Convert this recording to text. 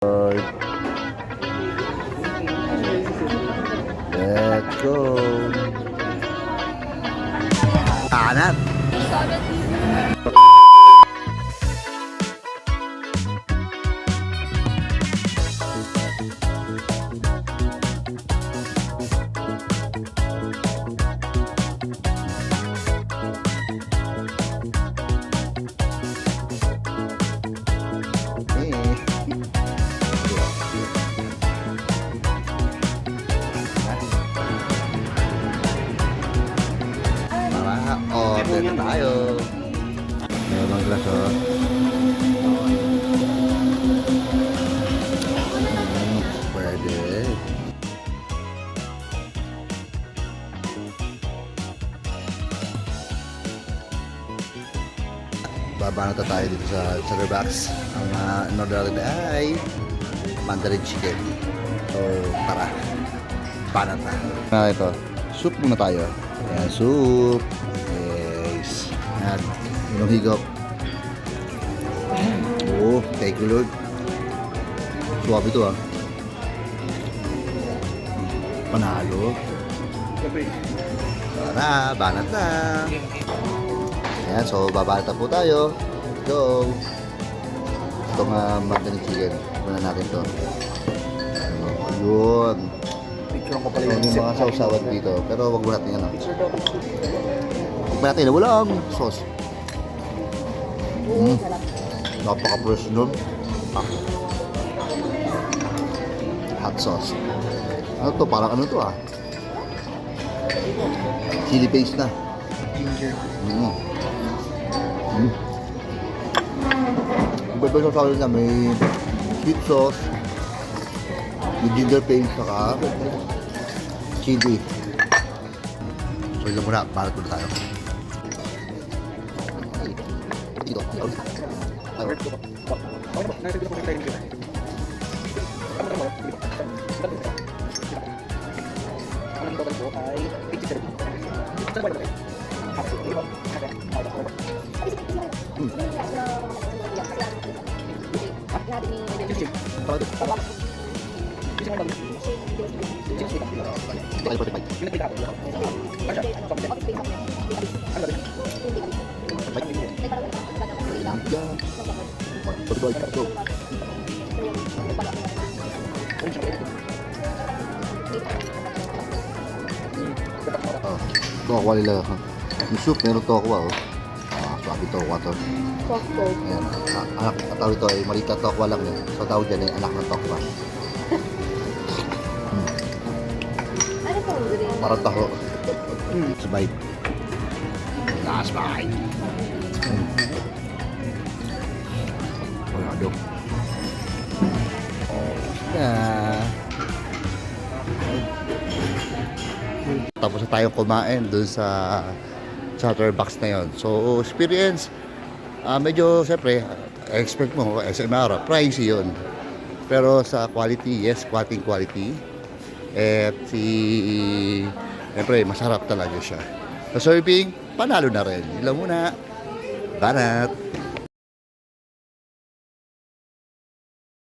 Let's go. Kanan. Order na tayo. Meron ang glass, oh. Pwede. Babanata tayo dito sa Starbucks. Ang in-order natin ay Mandarin chicken. So, tara. Banata. Ito. Soup muna tayo. Ayan, soup. Yes. Ayan. Yung higop. Oh, thank you Lord. Suwabe ito, ah. Panalo. Tara, banat na. Ayan, so babanata po tayo. Let's go. Itong Mandarin chicken. Muna natin ito. Yun. Picture ko pala yung mga sausawan dito. Pero wag mo natin yan. Wag mo natin. Walang sauce. Napaka-fresh nun. Hot sauce. Ano to? Parang ano to, ah? Chili paste na. ginger. Iba-iba yung sausawan niya. May sweet sauce. May ginger paste. Saka chili. So yun muna. Balat muna tayo. Dito. Tokwa nila. Yung soup, meron tokwa, oh. Sabi tokwa to. Ayan. Anak, tawag ito ay maliit na tokwa lang yun. So tawag dyan ay anak ng tokwa. Parang taho. Sabay. Last bite. Wala. Tapos na tayong kumain dun sa Chatterbox na yon. So, experience, medyo, siyempre, expect mo, SMR, pricey yun. Pero sa quality, yes, quality. At siyempre, masarap talaga siya. Sa serving, panalo na rin. Ilan muna. Banat.